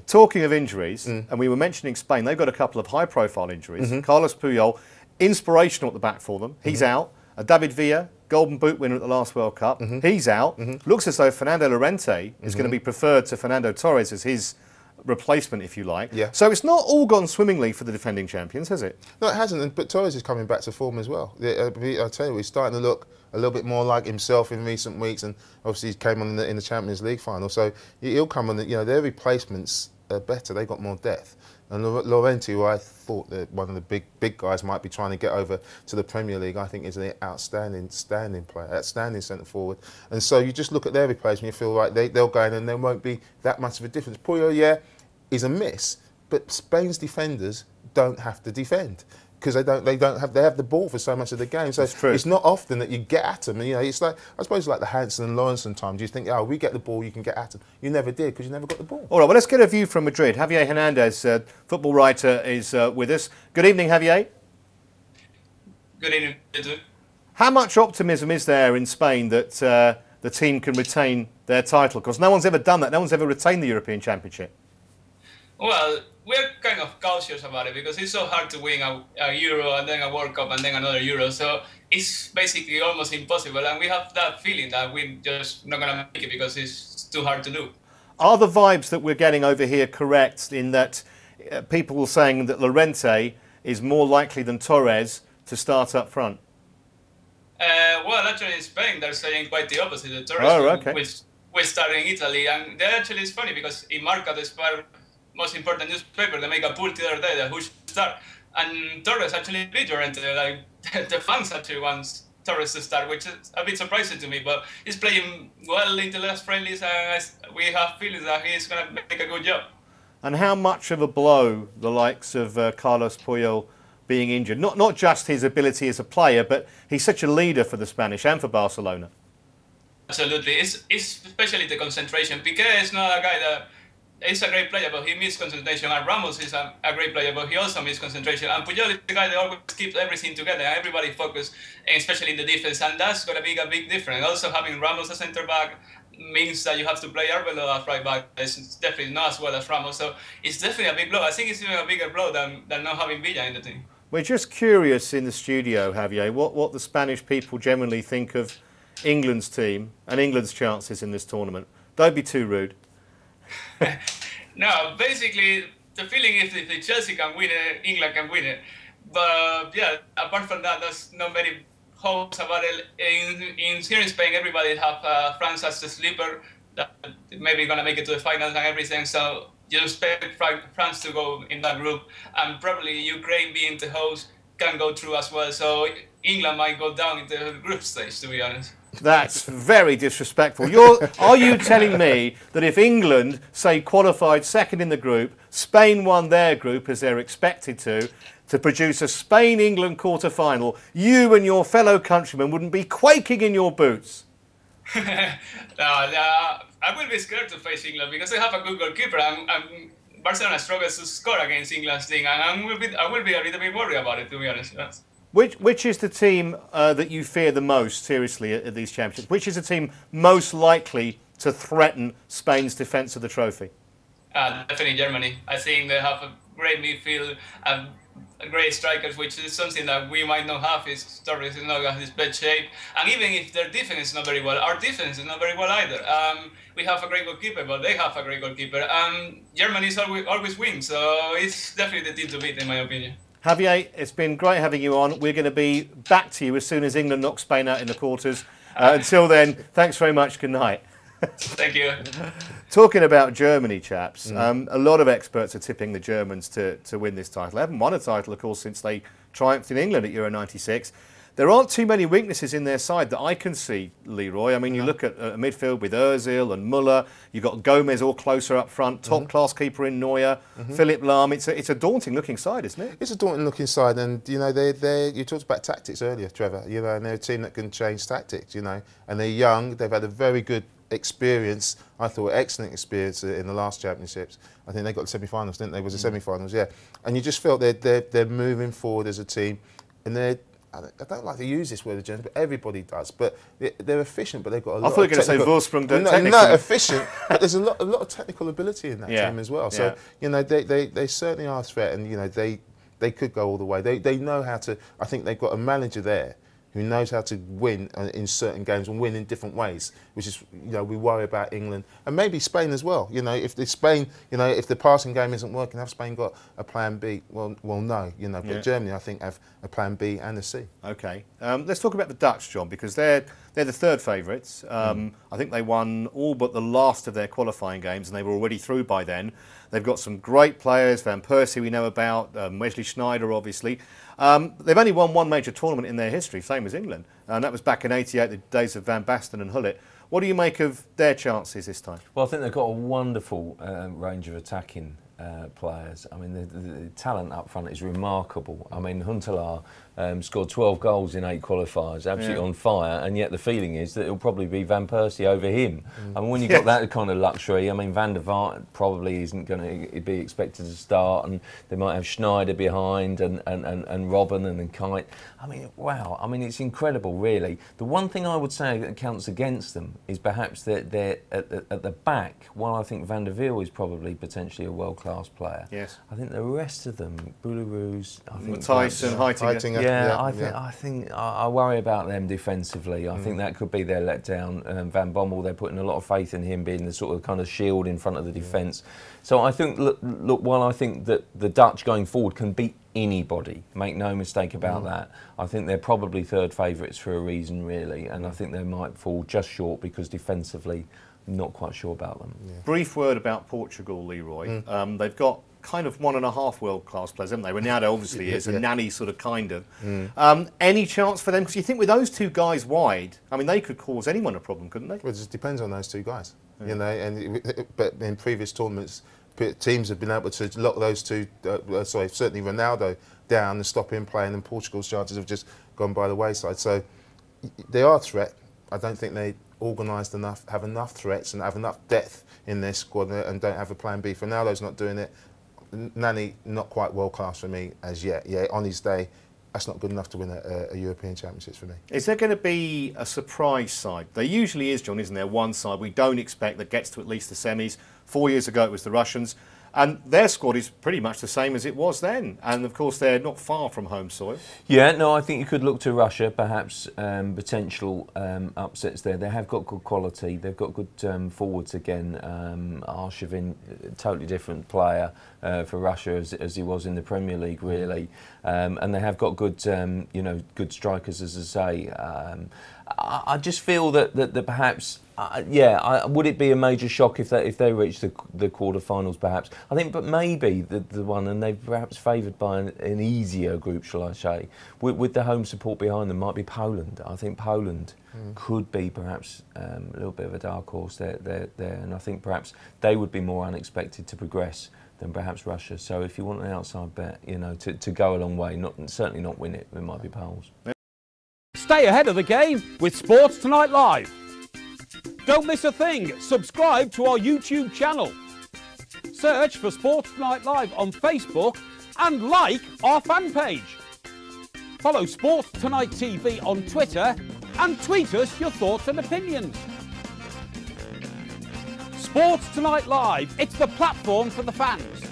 Talking of injuries, and we were mentioning Spain, they've got a couple of high-profile injuries. Carlos Puyol, inspirational at the back for them. He's out. David Villa, Golden Boot winner at the last World Cup. He's out. Looks as though Fernando Llorente is going to be preferred to Fernando Torres as his replacement, if you like. Yeah. So it's not all gone swimmingly for the defending champions, has it? No, it hasn't. But Torres is coming back to form as well. I tell you, he's starting to look a little bit more like himself in recent weeks, and obviously he came on in the Champions League final. So he'll come on. You know, their replacements are better. They've got more depth. And Llorente, who I thought that one of the big guys might be trying to get over to the Premier League, I think is an outstanding player, outstanding centre forward. And so you just look at their replacement, you feel like they'll go in and there won't be that much of a difference. Puyol, yeah, is a miss, but Spain's defenders don't have to defend because they have the ball for so much of the game. So it's not often that you get at them. And, you know, it's like, I suppose, like the Hansen and Lawrence times. You think, oh, we get the ball, you can get at them. You never did because you never got the ball. All right, well, let's get a view from Madrid. Javier Herndandez, football writer, is with us. Good evening, Javier. Good evening. How much optimism is there in Spain that the team can retain their title? Because no one's ever done that. No one's ever retained the European Championship. Well, we're kind of cautious about it because it's so hard to win a Euro and then a World Cup and then another Euro. So it's basically almost impossible. And we have that feeling that we're just not going to make it because it's too hard to do. Are the vibes that we're getting over here correct in that people are saying that Llorente is more likely than Torres to start up front? Well, actually in Spain, they're saying quite the opposite. The Torres will start in Italy. And that actually is funny because in Marca, the most important newspaper, they make a poll the other day that who should start. And Torres actually beat Llorente. Like, the fans actually want Torres to start, which is a bit surprising to me. But he's playing well in the last friendlies, and we have feelings that he's going to make a good job. And how much of a blow the likes of Carlos Puyol being injured? Not just his ability as a player, but he's such a leader for the Spanish and for Barcelona. Absolutely. It's especially the concentration. Piqué is not a guy that... He's a great player, but he misses concentration. And Ramos is a great player, but he also misses concentration. And Puyol is the guy that always keeps everything together. Everybody focused, especially in the defense. And that's going to be a big difference. Also, having Ramos as centre back means that you have to play Arbeloa as right back. It's definitely not as well as Ramos. So it's definitely a big blow. I think it's even a bigger blow than not having Villa in the team. We're just curious in the studio, Javier, what the Spanish people generally think of England's team and England's chances in this tournament. Don't be too rude. No, basically the feeling is if Chelsea can win it, England can win it. But yeah, apart from that, there's not many hopes about it. Here in Spain, everybody have France as the sleeper that maybe gonna make it to the finals and everything. So you expect France to go in that group, and probably Ukraine being the host can go through as well. So England might go down into the group stage, to be honest. That's very disrespectful. Are you telling me that if England, say, qualified second in the group, Spain won their group as they're expected to produce a Spain-England quarter-final, you and your fellow countrymen wouldn't be quaking in your boots? I will be scared to face England because they have a good goalkeeper and Barcelona struggles to score against England's team, and I will be a little bit worried about it, to be honest. Yes. Which is the team that you fear the most, seriously, at these championships? Which is the team most likely to threaten Spain's defence of the trophy? Definitely Germany. I think they have a great midfield and great strikers, which is something that we might not have. Torres is not in his best shape. And even if their defence is not very well, our defence is not very well either. We have a great goalkeeper, but they have a great goalkeeper. Germany always wins, so it's definitely the team to beat, in my opinion. Javier, it's been great having you on. We're going to be back to you as soon as England knocks Spain out in the quarters. Until then, thanks very much. Good night. Thank you. Talking about Germany, chaps, a lot of experts are tipping the Germans to win this title. They haven't won a title, of course, since they triumphed in England at Euro '96. There aren't too many weaknesses in their side that I can see, Leroy. I mean, you look at a midfield with Ozil and Muller. You've got Gomez all closer up front. Top-class keeper in Neuer. Philipp Lahm. It's a daunting-looking side, isn't it? It's a daunting-looking side, and you know, you talked about tactics earlier, Trevor. You know, and they're a team that can change tactics. You know, and they're young. They've had a very good experience. I thought excellent experience in the last championships. I think they got the semi-finals, didn't they? Was the semi-finals, yeah. And you just felt they're moving forward as a team, and they're. I don't like to use this word, but everybody does. But they're efficient, but they've got a lot. I thought you were going to say Vorsprung. No, efficient, but there's a lot of technical ability in that team as well. So you know, they certainly are a threat, and you know, they could go all the way. They know how to. I think they've got a manager there who knows how to win in certain games and win in different ways, which is, you know, we worry about England and maybe Spain as well. You know, if the passing game isn't working, have Spain got a plan B? Well, no, you know, but Germany, I think, have a plan B and a C. Okay, let's talk about the Dutch, John, because they're the third favourites. I think they won all but the last of their qualifying games, and they were already through by then. They've got some great players, Van Persie we know about, Wesley Sneijder obviously. They've only won one major tournament in their history, same as England, and that was back in '88, the days of Van Basten and Gullit. What do you make of their chances this time? Well, I think they've got a wonderful range of attacking players. I mean, the talent up front is remarkable. I mean, Huntelaar scored 12 goals in 8 qualifiers, absolutely on fire, and yet the feeling is that it'll probably be Van Persie over him. I mean, when you've got that kind of luxury, I mean, Van der Vaart probably isn't going to be expected to start, and they might have Sneijder behind, and Robben and then Kite. I mean, wow, I mean, it's incredible, really. The one thing I would say that counts against them is perhaps that they're at the back, while I think Van der Wiel is probably potentially a world-class player. Yes. I think the rest of them, Boularouz, I think Tyson, Heitinga. I worry about them defensively. I think that could be their letdown. Van Bommel, they're putting a lot of faith in him being the sort of kind of shield in front of the defence. So I think, look, while I think that the Dutch going forward can beat anybody, make no mistake about that, I think they're probably third favourites for a reason, really, and I think they might fall just short because defensively, I'm not quite sure about them. Brief word about Portugal, Leroy. They've got kind of 1.5 world-class players, haven't they? Ronaldo obviously is, and Nani sort of kind of. Any chance for them? Because you think with those two guys wide, I mean, they could cause anyone a problem, couldn't they? Well, it just depends on those two guys, you know. And but in previous tournaments, teams have been able to lock those two, certainly Ronaldo, down and stop him playing, and Portugal's chances have just gone by the wayside. So they are a threat. I don't think they organised enough, have enough threats and have enough depth in their squad, and don't have a plan B. Ronaldo's not doing it. Nani, not quite world class for me as yet. Yeah, on his day, that's not good enough to win a European Championships for me. Is there going to be a surprise side? There usually is, John, isn't there? One side we don't expect that gets to at least the semis. 4 years ago it was the Russians. And their squad is pretty much the same as it was then. And, of course, they're not far from home soil. Yeah, no, I think you could look to Russia, perhaps potential upsets there. They have got good quality. They've got good forwards again. Arshavin, totally different player for Russia as he was in the Premier League, really. And they have got good, good strikers, as I say. I just feel that perhaps, would it be a major shock if they reach the quarterfinals? Perhaps I think, but maybe the one, and they're perhaps favoured by an easier group, shall I say, with the home support behind them, might be Poland. I think Poland could be perhaps a little bit of a dark horse there, and I think perhaps they would be more unexpected to progress than perhaps Russia. So if you want an outside bet, to go a long way, certainly not win it, might be Poles. Stay ahead of the game with Sports Tonight Live. Don't miss a thing. Subscribe to our YouTube channel. Search for Sports Tonight Live on Facebook and like our fan page. Follow Sports Tonight TV on Twitter and tweet us your thoughts and opinions. Sports Tonight Live, it's the platform for the fans.